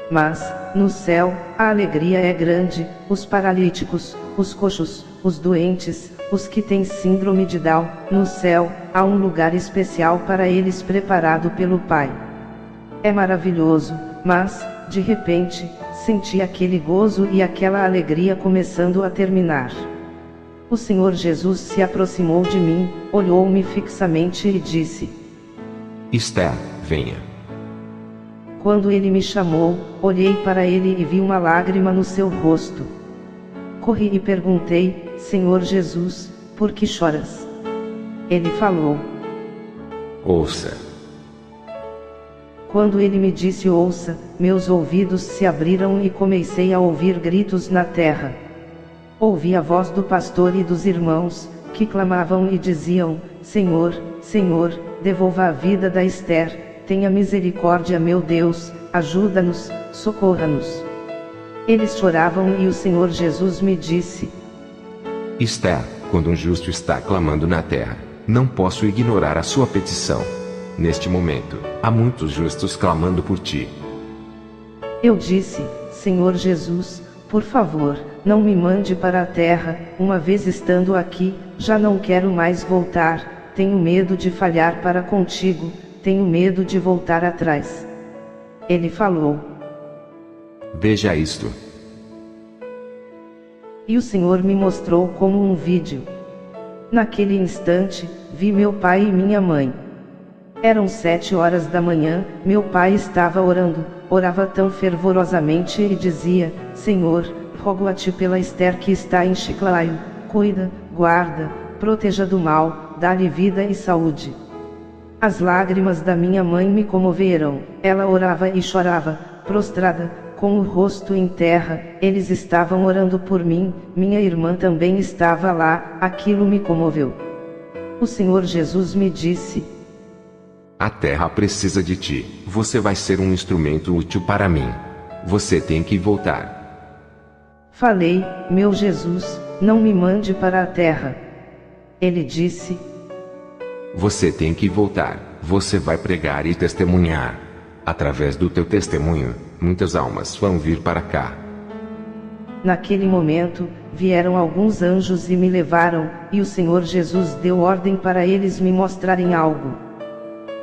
Mas, no céu, a alegria é grande, os paralíticos, os coxos, os doentes, os que têm síndrome de Down, no céu, há um lugar especial para eles preparado pelo Pai. É maravilhoso, mas, de repente, senti aquele gozo e aquela alegria começando a terminar. O Senhor Jesus se aproximou de mim, olhou-me fixamente e disse: Esther, venha. Quando ele me chamou, olhei para ele e vi uma lágrima no seu rosto. Corri e perguntei: Senhor Jesus, por que choras? Ele falou: Ouça. Quando ele me disse ouça, meus ouvidos se abriram e comecei a ouvir gritos na terra. Ouvi a voz do pastor e dos irmãos, que clamavam e diziam: Senhor, Senhor, devolva a vida da Esther, tenha misericórdia, meu Deus, ajuda-nos, socorra-nos. Eles choravam e o Senhor Jesus me disse: Esther, quando um justo está clamando na terra, não posso ignorar a sua petição. Neste momento, há muitos justos clamando por ti. Eu disse: Senhor Jesus, por favor, não me mande para a terra, uma vez estando aqui, já não quero mais voltar, tenho medo de falhar para contigo, tenho medo de voltar atrás. Ele falou: Veja isto. E o Senhor me mostrou como um vídeo. Naquele instante, vi meu pai e minha mãe. Eram 7 horas da manhã, meu pai estava orando, orava tão fervorosamente e dizia: Senhor, rogo a ti pela Esther que está em Chiclaio, cuida, guarda, proteja do mal, dá-lhe vida e saúde. As lágrimas da minha mãe me comoveram, ela orava e chorava, prostrada, com o rosto em terra, eles estavam orando por mim, minha irmã também estava lá, aquilo me comoveu. O Senhor Jesus me disse: A terra precisa de ti, você vai ser um instrumento útil para mim. Você tem que voltar. Falei: Meu Jesus, não me mande para a terra. Ele disse: Você tem que voltar, você vai pregar e testemunhar. Através do teu testemunho, muitas almas vão vir para cá. Naquele momento, vieram alguns anjos e me levaram, e o Senhor Jesus deu ordem para eles me mostrarem algo.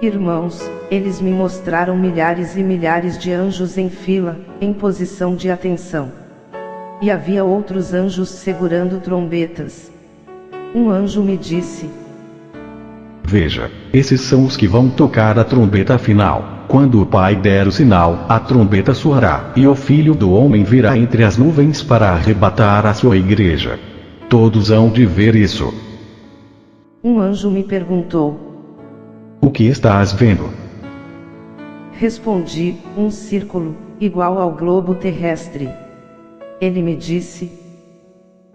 Irmãos, eles me mostraram milhares e milhares de anjos em fila, em posição de atenção. E havia outros anjos segurando trombetas. Um anjo me disse: Veja, esses são os que vão tocar a trombeta final. Quando o Pai der o sinal, a trombeta soará, e o Filho do Homem virá entre as nuvens para arrebatar a sua igreja. Todos hão de ver isso. Um anjo me perguntou: O que estás vendo? Respondi: um círculo, igual ao globo terrestre. Ele me disse: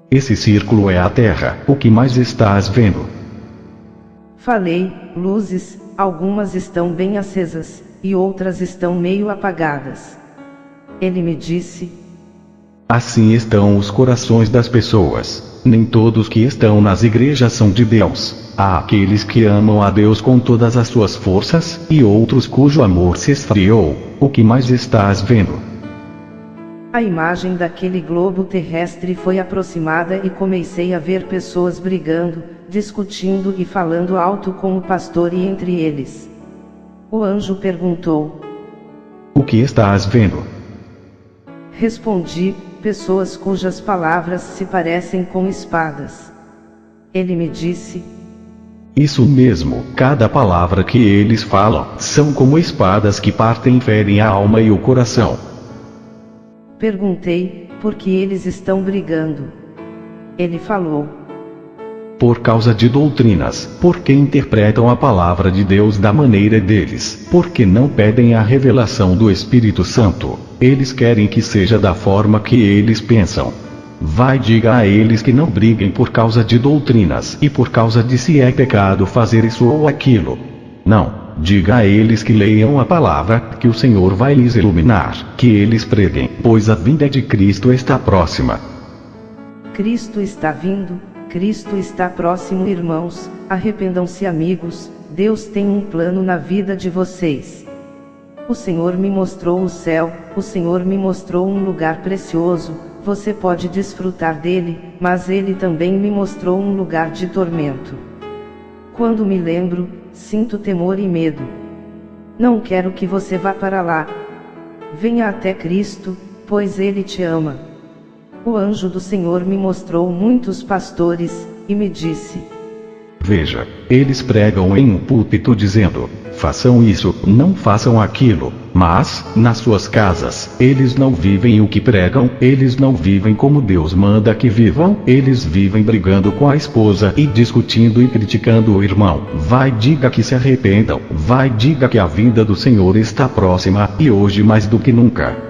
Esse círculo é a Terra. O que mais estás vendo? Falei: luzes, algumas estão bem acesas, e outras estão meio apagadas. Ele me disse: Assim estão os corações das pessoas. Nem todos que estão nas igrejas são de Deus. Há aqueles que amam a Deus com todas as suas forças, e outros cujo amor se esfriou. O que mais estás vendo? A imagem daquele globo terrestre foi aproximada e comecei a ver pessoas brigando, discutindo e falando alto com o pastor e entre eles. O anjo perguntou: O que estás vendo? Respondi: pessoas cujas palavras se parecem com espadas. Ele me disse: Isso mesmo, cada palavra que eles falam, são como espadas que partem e ferem a alma e o coração. Perguntei: por que eles estão brigando? Ele falou: Por causa de doutrinas, porque interpretam a palavra de Deus da maneira deles, porque não pedem a revelação do Espírito Santo, eles querem que seja da forma que eles pensam. Vai, diga a eles que não briguem por causa de doutrinas e por causa de se é pecado fazer isso ou aquilo. Não, diga a eles que leiam a palavra, que o Senhor vai lhes iluminar, que eles preguem, pois a vinda de Cristo está próxima. Cristo está vindo. Cristo está próximo, irmãos. Arrependam-se, amigos. Deus tem um plano na vida de vocês. O Senhor me mostrou o céu, o Senhor me mostrou um lugar precioso. Você pode desfrutar dele, mas ele também me mostrou um lugar de tormento. Quando me lembro, sinto temor e medo. Não quero que você vá para lá. Venha até Cristo, pois ele te ama. O anjo do Senhor me mostrou muitos pastores, e me disse: Veja, eles pregam em um púlpito dizendo, façam isso, não façam aquilo, mas, nas suas casas, eles não vivem o que pregam, eles não vivem como Deus manda que vivam, eles vivem brigando com a esposa e discutindo e criticando o irmão. Vai, diga que se arrependam, vai, diga que a vinda do Senhor está próxima, e hoje mais do que nunca.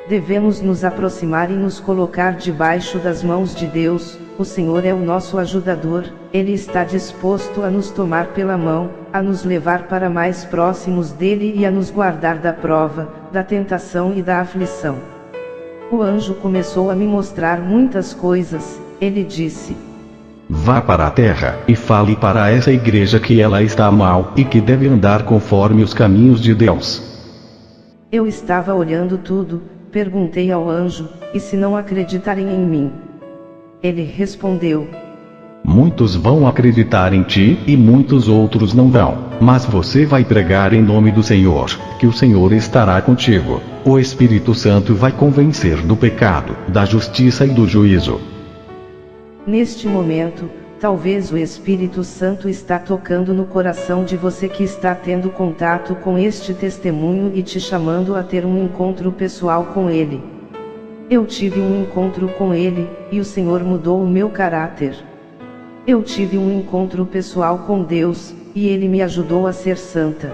Devemos nos aproximar e nos colocar debaixo das mãos de Deus. O Senhor é o nosso ajudador, Ele está disposto a nos tomar pela mão, a nos levar para mais próximos dele e a nos guardar da prova, da tentação e da aflição. O anjo começou a me mostrar muitas coisas. Ele disse: Vá para a terra, e fale para essa igreja que ela está mal, e que deve andar conforme os caminhos de Deus. Eu estava olhando tudo. Perguntei ao anjo: e se não acreditarem em mim? Ele respondeu: Muitos vão acreditar em ti, e muitos outros não vão, mas você vai pregar em nome do Senhor, que o Senhor estará contigo. O Espírito Santo vai convencer do pecado, da justiça e do juízo. Neste momento, talvez o Espírito Santo está tocando no coração de você que está tendo contato com este testemunho e te chamando a ter um encontro pessoal com ele. Eu tive um encontro com ele, e o Senhor mudou o meu caráter. Eu tive um encontro pessoal com Deus, e ele me ajudou a ser santa.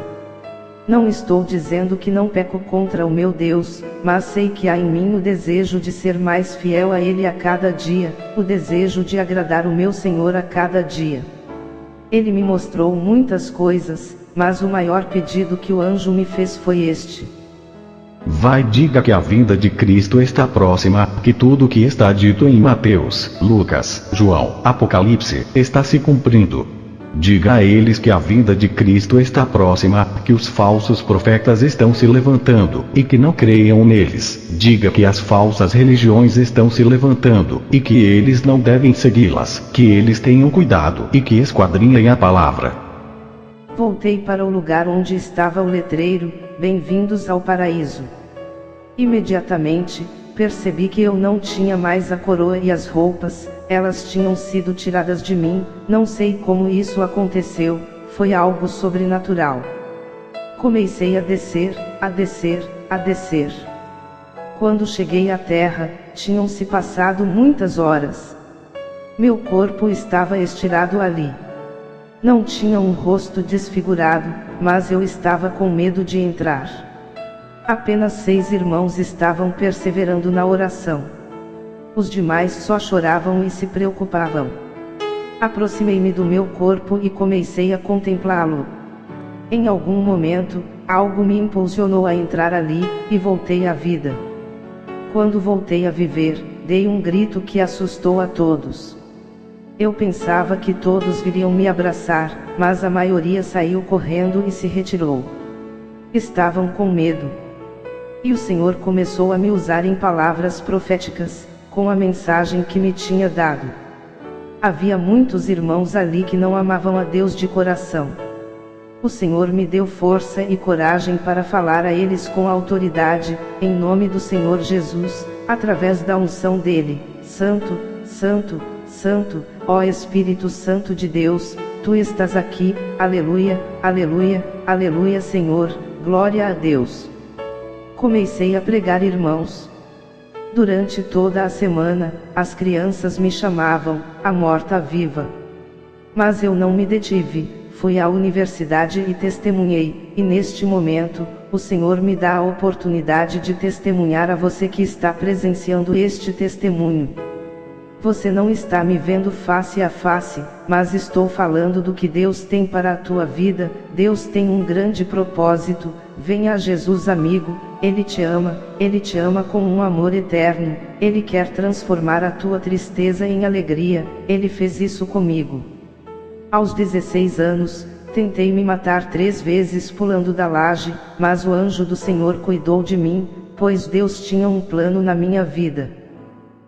Não estou dizendo que não peco contra o meu Deus, mas sei que há em mim o desejo de ser mais fiel a Ele a cada dia, o desejo de agradar o meu Senhor a cada dia. Ele me mostrou muitas coisas, mas o maior pedido que o anjo me fez foi este: Vai, diga que a vinda de Cristo está próxima, que tudo o que está dito em Mateus, Lucas, João, Apocalipse, está se cumprindo. Diga a eles que a vinda de Cristo está próxima, que os falsos profetas estão se levantando, e que não creiam neles. Diga que as falsas religiões estão se levantando, e que eles não devem segui-las, que eles tenham cuidado, e que esquadrinhem a palavra. Voltei para o lugar onde estava o letreiro: Bem-vindos ao paraíso. Imediatamente, percebi que eu não tinha mais a coroa e as roupas, elas tinham sido tiradas de mim. Não sei como isso aconteceu, foi algo sobrenatural. Comecei a descer, a descer, a descer. Quando cheguei à terra, tinham-se passado muitas horas. Meu corpo estava estirado ali. Não tinha um rosto desfigurado, mas eu estava com medo de entrar. Apenas 6 irmãos estavam perseverando na oração. Os demais só choravam e se preocupavam. Aproximei-me do meu corpo e comecei a contemplá-lo. Em algum momento, algo me impulsionou a entrar ali, e voltei à vida. Quando voltei a viver, dei um grito que assustou a todos. Eu pensava que todos viriam me abraçar, mas a maioria saiu correndo e se retirou. Estavam com medo. E o Senhor começou a me usar em palavras proféticas, com a mensagem que me tinha dado. Havia muitos irmãos ali que não amavam a Deus de coração. O Senhor me deu força e coragem para falar a eles com autoridade, em nome do Senhor Jesus, através da unção dele: Santo, Santo, Santo, ó Espírito Santo de Deus, Tu estás aqui, aleluia, aleluia, aleluia Senhor, glória a Deus. Comecei a pregar, irmãos. Durante toda a semana, as crianças me chamavam, a morta-viva. Mas eu não me detive, fui à universidade e testemunhei, e neste momento, o Senhor me dá a oportunidade de testemunhar a você que está presenciando este testemunho. Você não está me vendo face a face, mas estou falando do que Deus tem para a tua vida. Deus tem um grande propósito. Venha a Jesus, amigo, Ele te ama com um amor eterno. Ele quer transformar a tua tristeza em alegria. Ele fez isso comigo. Aos 16 anos, tentei me matar 3 vezes pulando da laje, mas o anjo do Senhor cuidou de mim, pois Deus tinha um plano na minha vida.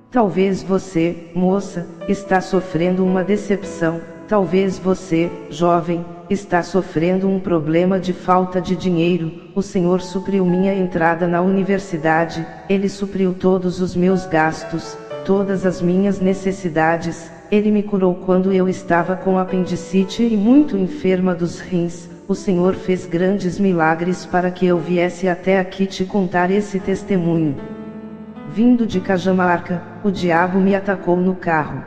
Talvez você, moça, está sofrendo uma decepção. Talvez você, jovem, está sofrendo um problema de falta de dinheiro. O Senhor supriu minha entrada na universidade. Ele supriu todos os meus gastos, todas as minhas necessidades. Ele me curou quando eu estava com apendicite e muito enferma dos rins. O Senhor fez grandes milagres para que eu viesse até aqui te contar esse testemunho. Vindo de Cajamarca, o diabo me atacou no carro.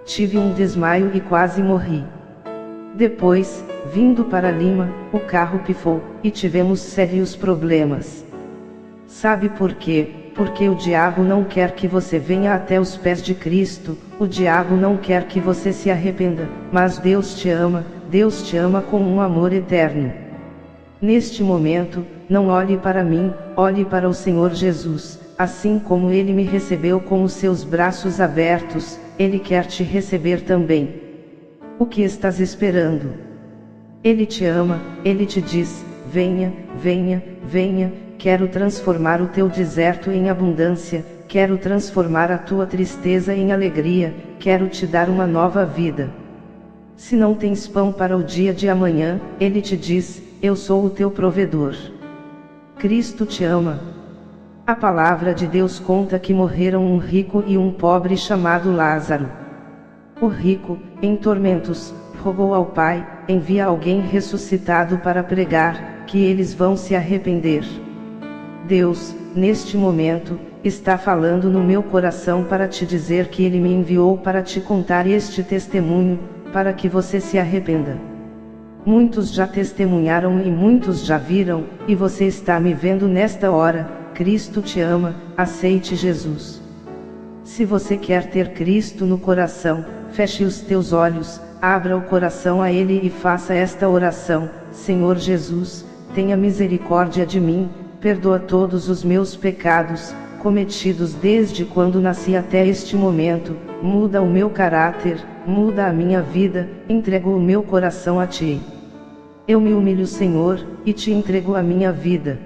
Tive um desmaio e quase morri. Depois, vindo para Lima, o carro pifou, e tivemos sérios problemas. Sabe por quê? Porque o diabo não quer que você venha até os pés de Cristo, o diabo não quer que você se arrependa, mas Deus te ama com um amor eterno. Neste momento, não olhe para mim, olhe para o Senhor Jesus. Assim como Ele me recebeu com os seus braços abertos, Ele quer te receber também. O que estás esperando? Ele te ama, Ele te diz, venha, venha, venha, quero transformar o teu deserto em abundância, quero transformar a tua tristeza em alegria, quero te dar uma nova vida. Se não tens pão para o dia de amanhã, Ele te diz, eu sou o teu provedor. Cristo te ama. A palavra de Deus conta que morreram um rico e um pobre chamado Lázaro. O rico, em tormentos, rogou ao Pai, envia alguém ressuscitado para pregar, que eles vão se arrepender. Deus, neste momento, está falando no meu coração para te dizer que Ele me enviou para te contar este testemunho, para que você se arrependa. Muitos já testemunharam e muitos já viram, e você está me vendo nesta hora. Cristo te ama, aceite Jesus. Se você quer ter Cristo no coração, feche os teus olhos, abra o coração a Ele e faça esta oração: Senhor Jesus, tenha misericórdia de mim, perdoa todos os meus pecados, cometidos desde quando nasci até este momento, muda o meu caráter, muda a minha vida, entrego o meu coração a Ti. Eu me humilho, Senhor, e Te entrego a minha vida.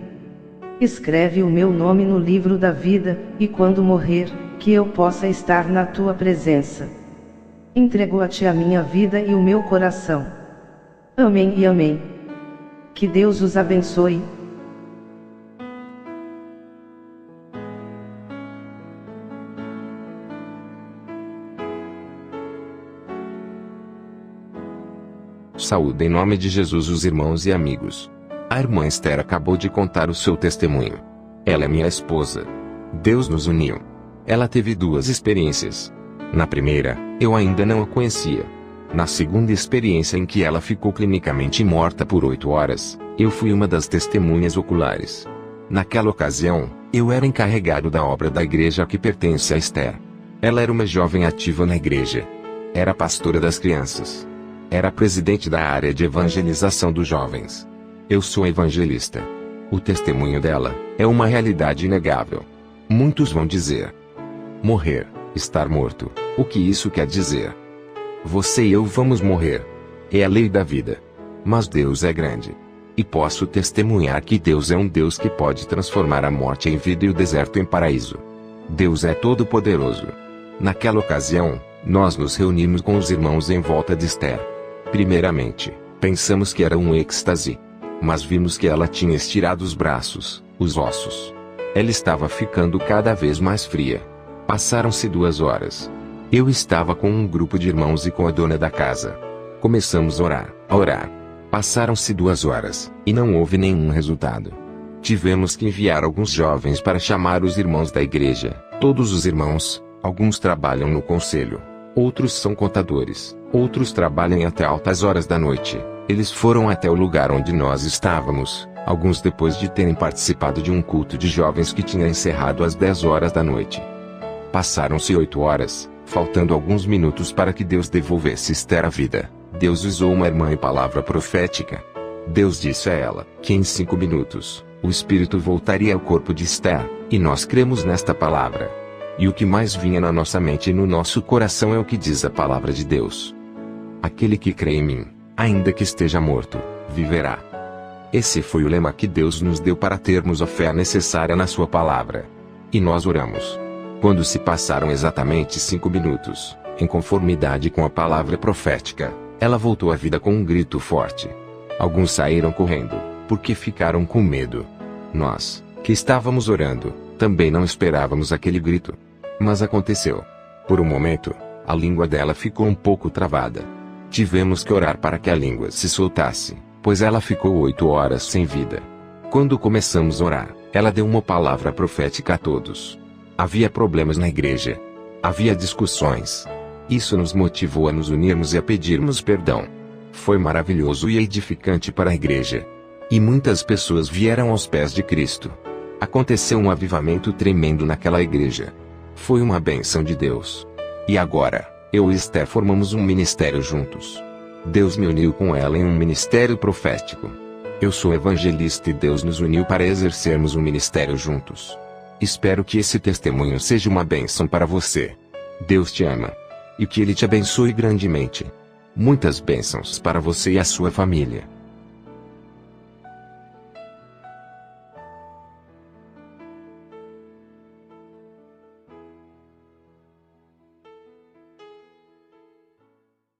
Escreve o meu nome no livro da vida, e quando morrer, que eu possa estar na Tua presença. Entrego a Ti a minha vida e o meu coração. Amém e amém. Que Deus os abençoe. Saúde em nome de Jesus os irmãos e amigos. A irmã Esther acabou de contar o seu testemunho. Ela é minha esposa. Deus nos uniu. Ela teve 2 experiências. Na primeira, eu ainda não a conhecia. Na segunda experiência, em que ela ficou clinicamente morta por 8 horas, eu fui uma das testemunhas oculares. Naquela ocasião, eu era encarregado da obra da igreja que pertence a Esther. Ela era uma jovem ativa na igreja. Era pastora das crianças. Era presidente da área de evangelização dos jovens. Eu sou evangelista. O testemunho dela é uma realidade inegável. Muitos vão dizer: morrer, estar morto, o que isso quer dizer? Você e eu vamos morrer. É a lei da vida. Mas Deus é grande. E posso testemunhar que Deus é um Deus que pode transformar a morte em vida e o deserto em paraíso. Deus é todo-poderoso. Naquela ocasião, nós nos reunimos com os irmãos em volta de Esther. Primeiramente, pensamos que era um êxtase. Mas vimos que ela tinha estirado os braços, os ossos. Ela estava ficando cada vez mais fria. Passaram-se 2 horas. Eu estava com um grupo de irmãos e com a dona da casa. Começamos a orar. Passaram-se 2 horas, e não houve nenhum resultado. Tivemos que enviar alguns jovens para chamar os irmãos da igreja. Todos os irmãos, alguns trabalham no conselho, outros são contadores, Outros trabalham até altas horas da noite. Eles foram até o lugar onde nós estávamos, alguns depois de terem participado de um culto de jovens que tinha encerrado às 10 horas da noite. Passaram-se 8 horas, faltando alguns minutos para que Deus devolvesse Esther à vida. Deus usou uma irmã em palavra profética. Deus disse a ela que em 5 minutos, o espírito voltaria ao corpo de Esther, e nós cremos nesta palavra. E o que mais vinha na nossa mente e no nosso coração é o que diz a palavra de Deus. Aquele que crê em mim, ainda que esteja morto, viverá. Esse foi o lema que Deus nos deu para termos a fé necessária na sua palavra. E nós oramos. Quando se passaram exatamente 5 minutos, em conformidade com a palavra profética, ela voltou à vida com um grito forte. Alguns saíram correndo, porque ficaram com medo. Nós, que estávamos orando, também não esperávamos aquele grito. Mas aconteceu. Por um momento, a língua dela ficou um pouco travada. Tivemos que orar para que a língua se soltasse, pois ela ficou 8 horas sem vida. Quando começamos a orar, ela deu uma palavra profética a todos. Havia problemas na igreja. Havia discussões. Isso nos motivou a nos unirmos e a pedirmos perdão. Foi maravilhoso e edificante para a igreja. E muitas pessoas vieram aos pés de Cristo. Aconteceu um avivamento tremendo naquela igreja. Foi uma bênção de Deus. E agora, eu e Esther formamos um ministério juntos. Deus me uniu com ela em um ministério profético. Eu sou evangelista e Deus nos uniu para exercermos um ministério juntos. Espero que esse testemunho seja uma bênção para você. Deus te ama. E que Ele te abençoe grandemente. Muitas bênçãos para você e a sua família.